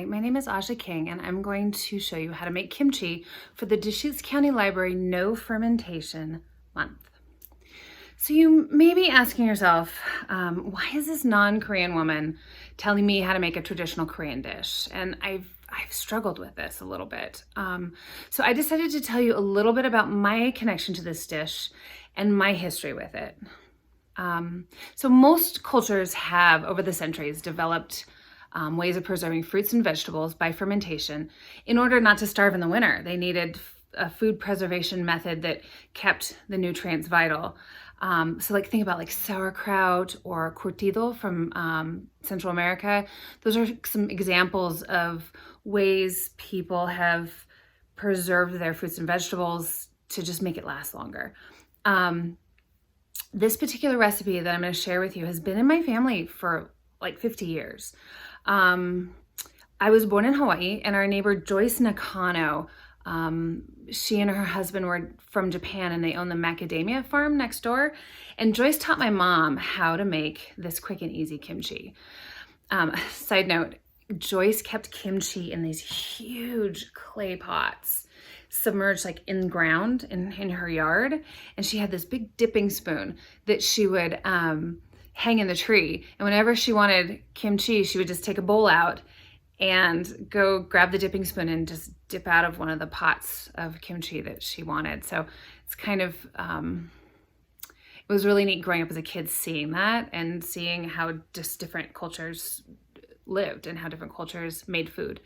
Hi, my name is Ahja King, and I'm going to show you how to make kimchi for the Deschutes County Library No Fermentation Month. So you may be asking yourself, why is this non-Korean woman telling me how to make a traditional Korean dish? And I've struggled with this a little bit. So I decided to tell you a little bit about my connection to this dish and my history with it. So most cultures have, over the centuries, developed ways of preserving fruits and vegetables by fermentation in order not to starve in the winter. They needed a food preservation method that kept the nutrients vital. So think about sauerkraut or curtido from Central America. Those are some examples of ways people have preserved their fruits and vegetables to just make it last longer. This particular recipe that I'm going to share with you has been in my family for 50 years. I was born in Hawaii, and our neighbor Joyce Nakano, she and her husband were from Japan, and they own the macadamia farm next door. And Joyce taught my mom how to make this quick and easy kimchi. Side note, Joyce kept kimchi in these huge clay pots, submerged in ground in her yard. And she had this big dipping spoon that she would hang in the tree. And whenever she wanted kimchi, she would just take a bowl out and go grab the dipping spoon and just dip out of one of the pots of kimchi that she wanted. So it's kind of, it was really neat growing up as a kid, seeing that and seeing how just different cultures lived and how different cultures made food.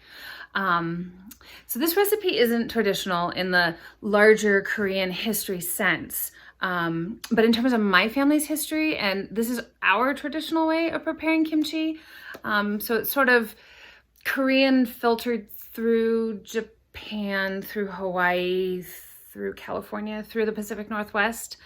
So this recipe isn't traditional in the larger Korean history sense. But in terms of my family's history, and this is our traditional way of preparing kimchi. So it's sort of Korean filtered through Japan, through Hawaii, through California, through the Pacific Northwest.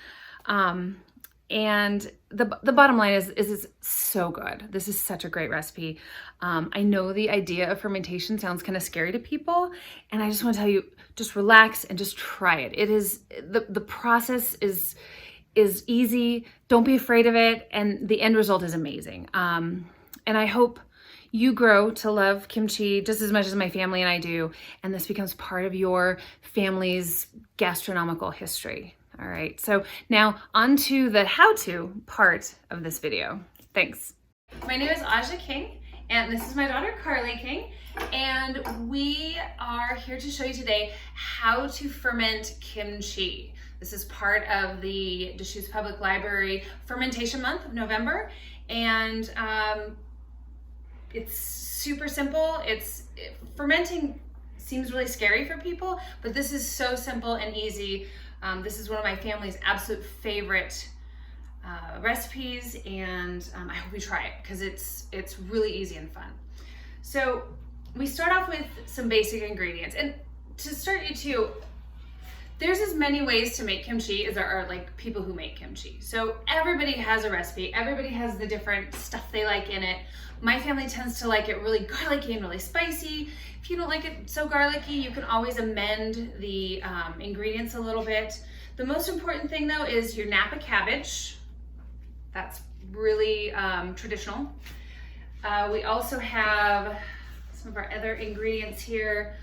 And the bottom line is it's so good. This is such a great recipe. I know the idea of fermentation sounds kind of scary to people, and I just want to tell you, just relax and just try it. It is the process is easy. Don't be afraid of it, and the end result is amazing. And I hope you grow to love kimchi just as much as my family and I do, and this becomes part of your family's gastronomical history. All right, so now on to the how-to part of this video. Thanks. My name is Ahja King, and this is my daughter, Carly King, and we are here to show you today how to ferment kimchi. This is part of the Deschutes Public Library Fermentation Month of November, and it's super simple. Fermenting seems really scary for people, but this is so simple and easy. This is one of my family's absolute favorite recipes, and I hope you try it because it's really easy and fun. So we start off with some basic ingredients, and to start you too, there's as many ways to make kimchi as there are people who make kimchi. So everybody has a recipe, everybody has the different stuff they like in it. My family tends to like it really garlicky and really spicy. If you don't like it so garlicky, you can always amend the ingredients a little bit. The most important thing though is your Napa cabbage. That's really traditional. We also have some of our other ingredients here.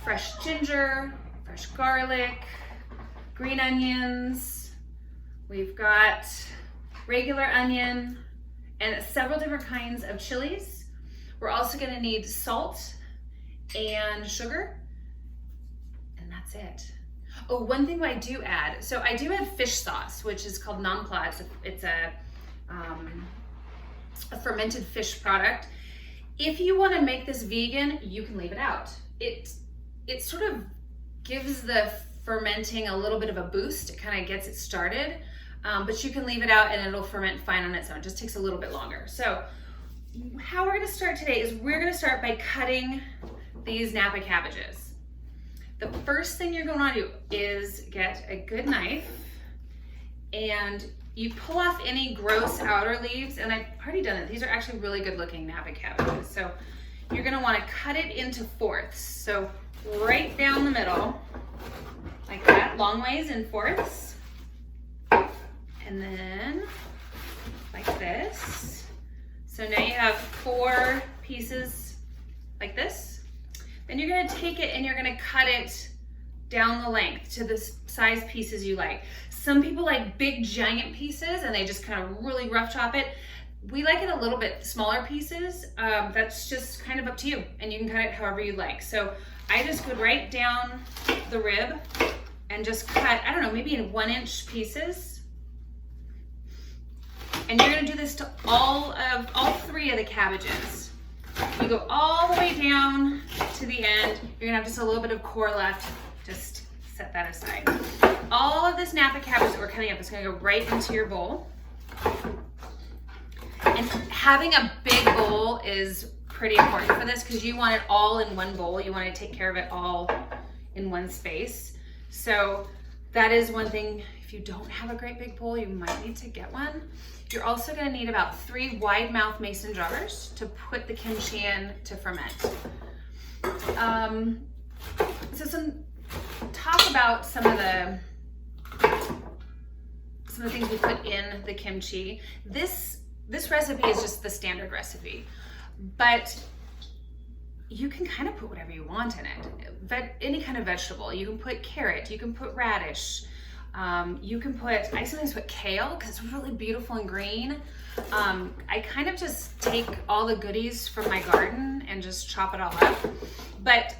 Fresh ginger, fresh garlic, green onions. We've got regular onion and several different kinds of chilies. We're also gonna need salt and sugar, and that's it. Oh, one thing I do add, so I do add fish sauce, which is called nampla. It's a fermented fish product. If you wanna make this vegan, you can leave it out. It sort of gives the fermenting a little bit of a boost. It kind of gets it started, but you can leave it out and it'll ferment fine on its own. It just takes a little bit longer. So how we're gonna start today is we're gonna start by cutting these Napa cabbages. The first thing you're gonna do is get a good knife, and you pull off any gross outer leaves, and I've already done it. These are actually really good looking Napa cabbages. So you're gonna wanna cut it into fourths. So right down the middle, like that, long ways in fourths. And then like this. So now you have 4 pieces like this. Then you're gonna take it and you're gonna cut it down the length to the size pieces you like. Some people like big giant pieces and they just kind of really rough chop it. We like it a little bit smaller pieces. That's just kind of up to you, and you can cut it however you like. So I just go right down the rib and just cut, I don't know, maybe in 1-inch pieces. And you're gonna do this to all 3 of the cabbages. You go all the way down to the end. You're gonna have just a little bit of core left. Just set that aside. All of this Napa cabbage that we're cutting up is gonna go right into your bowl. And having a big bowl is pretty important for this because you want it all in one bowl. You want to take care of it all in one space. So that is one thing. If you don't have a great big bowl, you might need to get one. You're also going to need about 3 wide mouth mason jars to put the kimchi in to ferment. So talk about some of the things we put in the kimchi. This recipe is just the standard recipe, but you can kind of put whatever you want in it. Any kind of vegetable. You can put carrot, you can put radish, you can put, I sometimes put kale because it's really beautiful and green. I kind of just take all the goodies from my garden and just chop it all up. But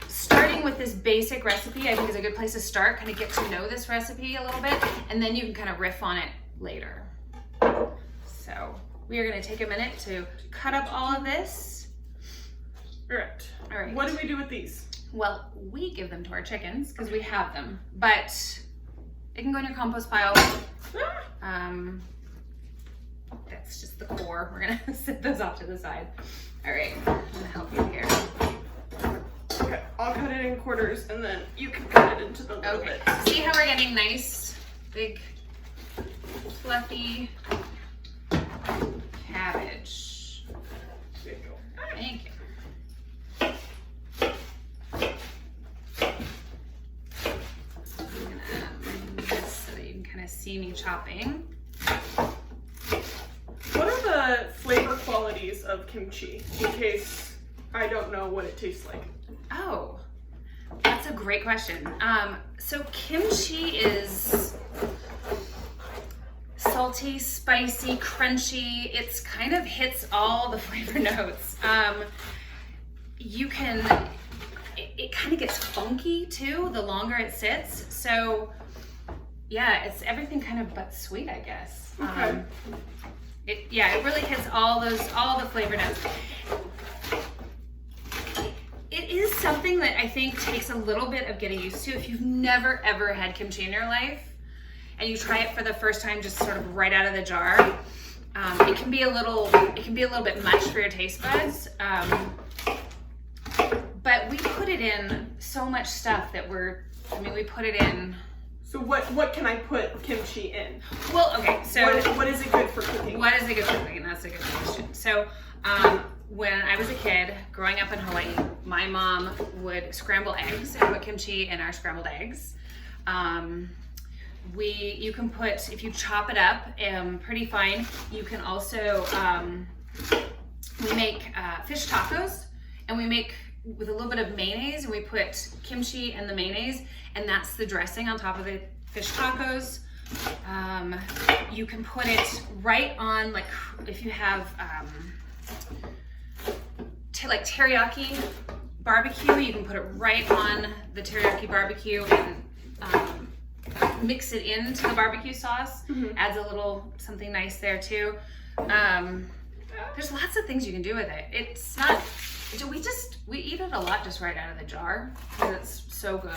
starting with this basic recipe, I think is a good place to start, kind of get to know this recipe a little bit, and then you can kind of riff on it later. So we are going to take a minute to cut up all of this. All right. What do we do with these? Well, we give them to our chickens because we have them, but it can go in your compost pile. That's just the core. We're going to set those off to the side. All right, I'm going to help you here. Okay, I'll cut it in quarters and then you can cut it into the little bit. See how we're getting nice, big, fluffy cabbage. There you go. Thank you. I'm gonna move this so that you can kind of see me chopping. What are the flavor qualities of kimchi, in case I don't know what it tastes like? Oh, that's a great question. So kimchi is salty, spicy, crunchy. It's kind of hits all the flavor notes. It kind of gets funky too, the longer it sits. So yeah, it's everything kind of but sweet, I guess. Okay. It really hits all the flavor notes. It is something that I think takes a little bit of getting used to. If you've never ever had kimchi in your life and you try it for the first time, just sort of right out of the jar, it can be a little bit much for your taste buds. But we put it in so much stuff that we put it in. So what can I put kimchi in? Well, okay, so what is it good for cooking? What is it good for cooking? That's a good question. So when I was a kid growing up in Hawaii, my mom would scramble eggs and put kimchi in our scrambled eggs. You can put, if you chop it up pretty fine, you can also, we make fish tacos, and we make with a little bit of mayonnaise, and we put kimchi and the mayonnaise, and that's the dressing on top of the fish tacos. You can put it right on, like if you have like teriyaki barbecue, you can put it right on the teriyaki barbecue and mix it into the barbecue sauce. Mm-hmm. Adds a little something nice there too. There's lots of things you can do with it. It's not, we eat it a lot just right out of the jar because it's so good.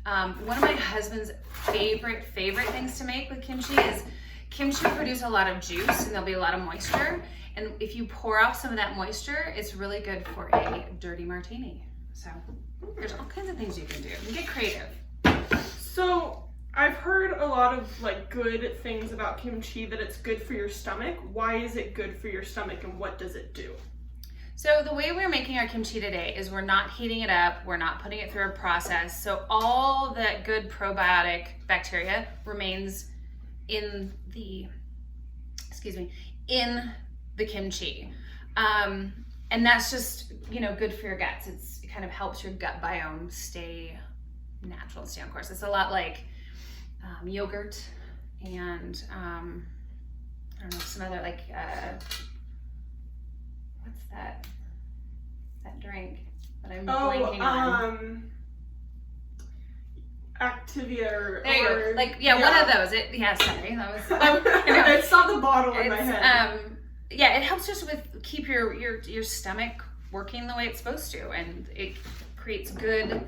One of my husband's favorite things to make with kimchi is kimchi produces a lot of juice and there'll be a lot of moisture. And if you pour off some of that moisture, it's really good for a dirty martini. So there's all kinds of things you can do. You get creative. So I've heard a lot of like good things about kimchi, that it's good for your stomach. Why is it good for your stomach and what does it do? So the way we're making our kimchi today is we're not heating it up, we're not putting it through a process. So all that good probiotic bacteria remains in the kimchi. And that's just, you know, good for your guts. It kind of helps your gut biome stay natural, stay on course. It's a lot like yogurt and I don't know, some other like, what's that drink that I'm blanking on? Activia or there you go. Like, yeah, one of those. Sorry, that was. I saw the bottle in my head. Yeah, it helps just with keep your stomach working the way it's supposed to, and it creates good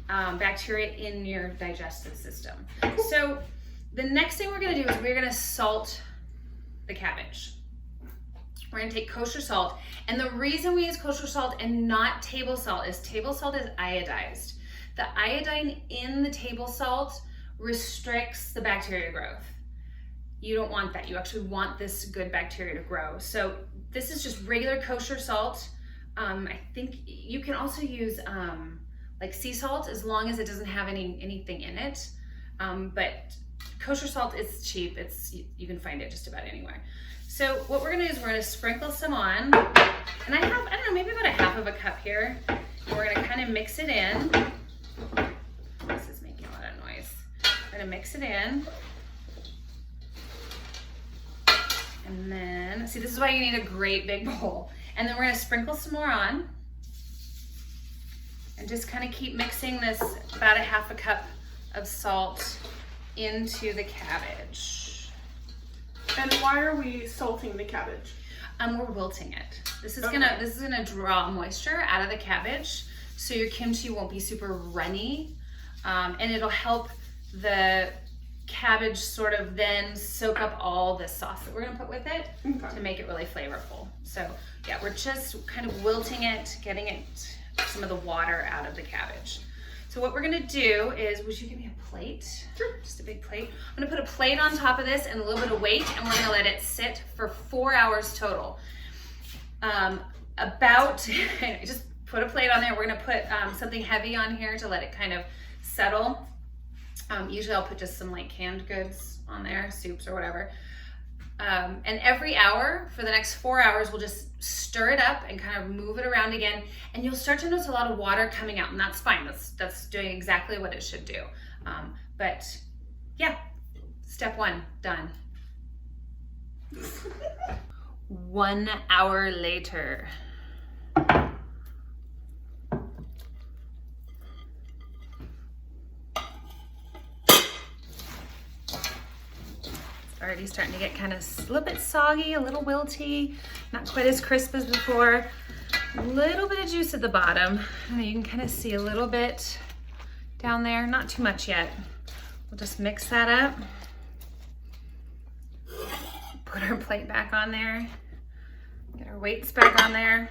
bacteria in your digestive system. So the next thing we're gonna do is we're gonna salt the cabbage. We're gonna take kosher salt, and the reason we use kosher salt and not table salt is iodized. The iodine in the table salt restricts the bacteria growth. You don't want that. You actually want this good bacteria to grow. So this is just regular kosher salt. I think you can also use like sea salt as long as it doesn't have anything in it. But kosher salt is cheap. You can find it just about anywhere. So what we're gonna do is we're gonna sprinkle some on. And I don't know, maybe about a half of a cup here. And we're gonna kind of mix it in. This is making a lot of noise. We're gonna mix it in. And then, see, this is why you need a great big bowl. And then we're gonna sprinkle some more on. And just kind of keep mixing this about a half a cup of salt into the cabbage. And why are we salting the cabbage? We're wilting it. This is gonna draw moisture out of the cabbage, so your kimchi won't be super runny, and it'll help the cabbage sort of then soak up all the sauce that we're gonna put with it to make it really flavorful. So yeah, we're just kind of wilting it, getting it some of the water out of the cabbage. So what we're gonna do is, would you give me a plate? Sure. Just a big plate. I'm gonna put a plate on top of this and a little bit of weight, and we're gonna let it sit for 4 hours total. Just put a plate on there. We're gonna put something heavy on here to let it kind of settle. Usually I'll put just some like canned goods on there, soups or whatever. And every hour for the next 4 hours, we'll just stir it up and kind of move it around again. And you'll start to notice a lot of water coming out, and that's fine. That's doing exactly what it should do. But yeah, step one, done. 1 hour later. Already starting to get kind of a little bit soggy, a little wilty, not quite as crisp as before. A little bit of juice at the bottom. And you can kind of see a little bit down there, not too much yet. We'll just mix that up. Put our plate back on there. Get our weights back on there.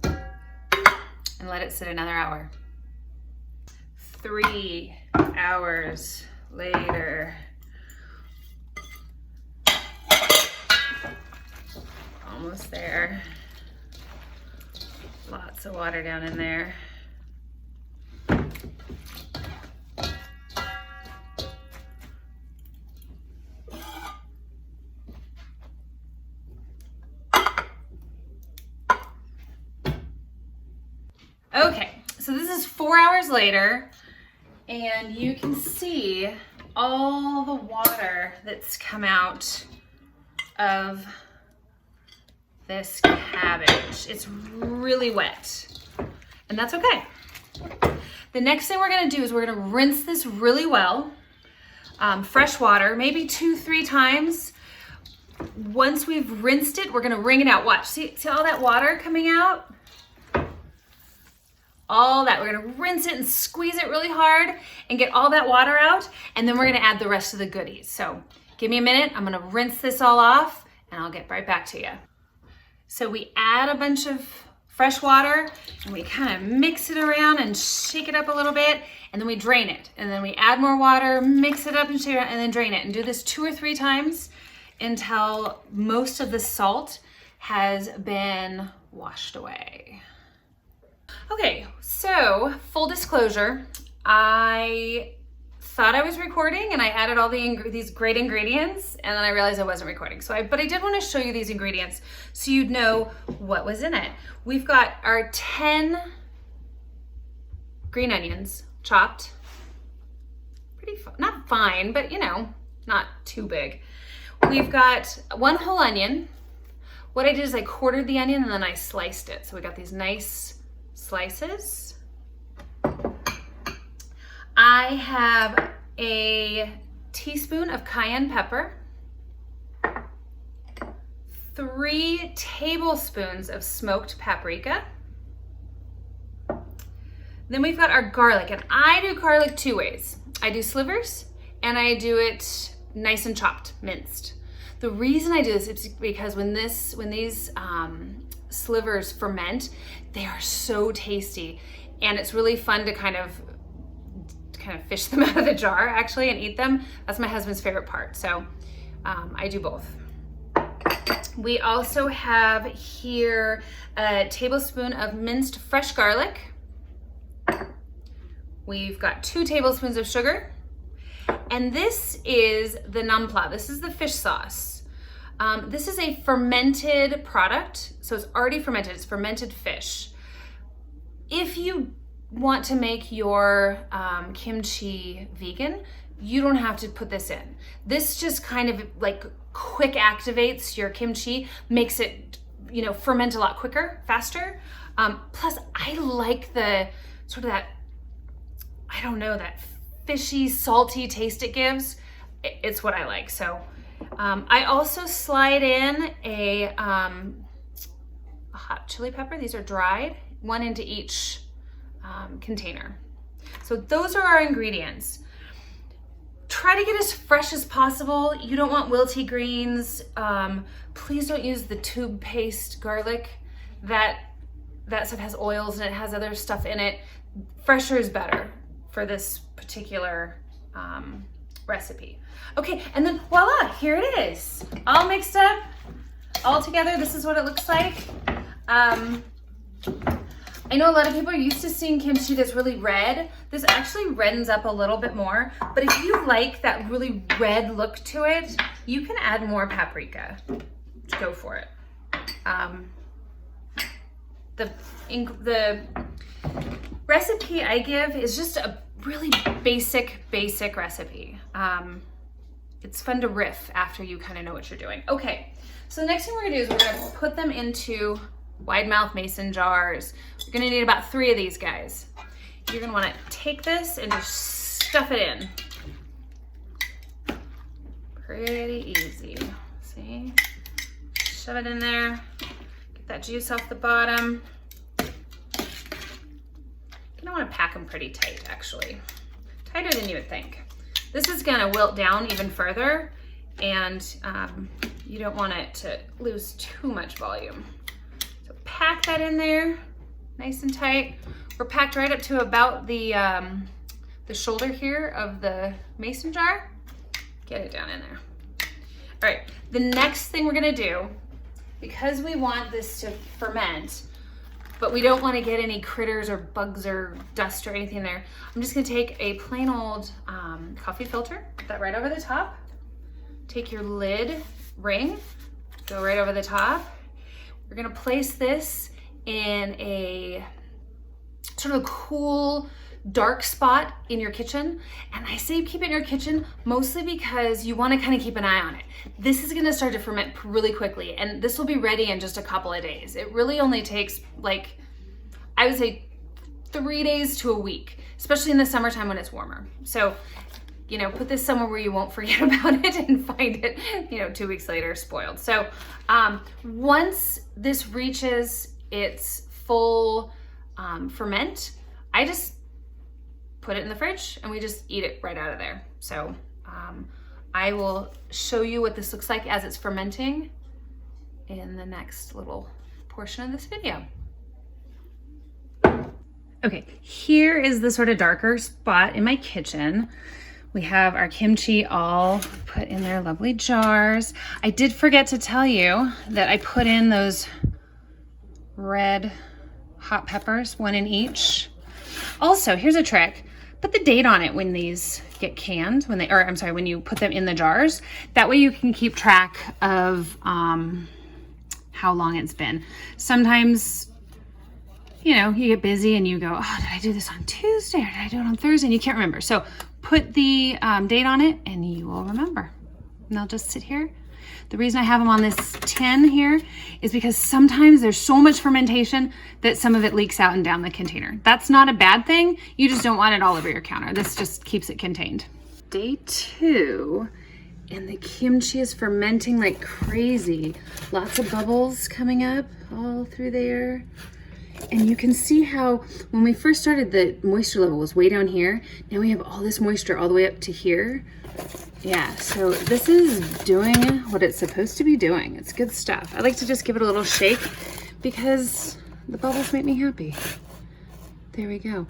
And let it sit another hour. 3 hours later. Almost there. Lots of water down in there. Okay, so this is 4 hours later, and you can see all the water that's come out of this cabbage. It's really wet, and that's okay. The next thing we're gonna do is we're gonna rinse this really well. Fresh water, maybe 2-3 times. Once we've rinsed it, we're gonna wring it out. Watch, see all that water coming out? All that, we're gonna rinse it and squeeze it really hard and get all that water out, and then we're gonna add the rest of the goodies. So give me a minute, I'm gonna rinse this all off, and I'll get right back to you. So we add a bunch of fresh water, and we kind of mix it around and shake it up a little bit, and then we drain it. And then we add more water, mix it up and shake it, and then drain it. And do this 2 or 3 times until most of the salt has been washed away. Okay, so full disclosure, I thought I was recording and I added all these great ingredients, and then I realized I wasn't recording. But I did want to show you these ingredients so you'd know what was in it. We've got our 10 green onions chopped. Pretty not fine, but you know, not too big. We've got 1 whole onion. What I did is I quartered the onion and then I sliced it. So we got these nice slices. I have a teaspoon of cayenne pepper, 3 tablespoons of smoked paprika. Then we've got our garlic, and I do garlic 2 ways. I do slivers and I do it nice and chopped, minced. The reason I do this is because when these slivers ferment, they are so tasty, and it's really fun to kind of fish them out of the jar actually and eat them. That's my husband's favorite part, so I do both. We also have here a tablespoon of minced fresh garlic. We've got 2 tablespoons of sugar, and this is the nampla. This is the fish sauce. This is a fermented product, so it's already fermented. It's fermented fish. If you want to make your kimchi vegan, you don't have to put this in. This just kind of like quick activates your kimchi, makes it, you know, ferment a lot quicker, faster. Plus I like the sort of that, I don't know, that fishy, salty taste it gives. It's what I like. So I also slide in a hot chili pepper. These are dried, 1 into each container. So those are our ingredients. Try to get as fresh as possible. You don't want wilty greens. Please don't use the tube paste garlic. That stuff has oils and it has other stuff in it. Fresher is better for this particular recipe. Okay, and then voila, here it is. All mixed up, all together. This is what it looks like. I know a lot of people are used to seeing kimchi that's really red. This actually reddens up a little bit more, but if you like that really red look to it, you can add more paprika. Go for it. The recipe I give is just a really basic recipe. It's fun to riff after you kind of know what you're doing. Okay, so the next thing we're gonna do is we're gonna put them into wide mouth mason jars. You're gonna need about 3 of these guys. You're gonna wanna take this and just stuff it in. Pretty easy, see? Shove it in there, get that juice off the bottom. You're gonna wanna pack them pretty tight actually. Tighter than you would think. This is gonna wilt down even further, and you don't want it to lose too much volume. Pack that in there nice and tight. We're packed right up to about the shoulder here of the mason jar. Get it down in there. All right, the next thing we're gonna do, because we want this to ferment, but we don't want to get any critters or bugs or dust or anything there, I'm just gonna take a plain old coffee filter, put that right over the top. Take your lid ring, go right over the top. We're gonna place this in a sort of a cool, dark spot in your kitchen. And I say keep it in your kitchen mostly because you wanna kind of keep an eye on it. This is gonna start to ferment really quickly, and this will be ready in just a couple of days. It really only takes, like, I would say 3 days to a week, especially in the summertime when it's warmer. So, you know, put this somewhere where you won't forget about it and find it, you know, 2 weeks later spoiled. So once this reaches its full ferment, I just put it in the fridge and we just eat it right out of there. So I will show you what this looks like as it's fermenting in the next little portion of this video. Okay, here is the sort of darker spot in my kitchen. We have our kimchi all put in their lovely jars. I did forget to tell you that I put in those red hot peppers, 1 in each. Also, here's a trick. put the date on it when these get canned, when you put them in the jars. That way you can keep track of how long it's been. Sometimes, you know, you get busy and you go, oh, did I do this on Tuesday or did I do it on Thursday? And you can't remember. So put the date on it and you will remember. And they'll just sit here. The reason I have them on this tin here is because sometimes there's so much fermentation that some of it leaks out and down the container. That's not a bad thing. You just don't want it all over your counter. This just keeps it contained. Day 2, and the kimchi is fermenting like crazy. Lots of bubbles coming up all through there. And you can see how when we first started, the moisture level was way down here. Now we have all this moisture all the way up to here. Yeah, so this is doing what it's supposed to be doing. It's good stuff. I like to just give it a little shake because the bubbles make me happy. There we go.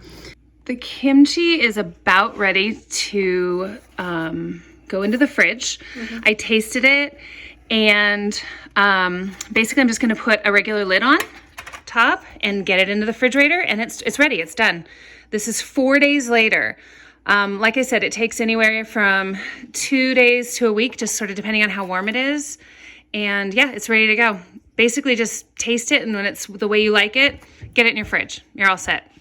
The kimchi is about ready to go into the fridge. I tasted it, and basically I'm just gonna put a regular lid on top and get it into the refrigerator, and it's ready, it's done. This is 4 days later. Like I said, it takes anywhere from 2 days to a week, just sort of depending on how warm it is. And yeah, it's ready to go. Basically just taste it, and when it's the way you like it, get it in your fridge. You're all set.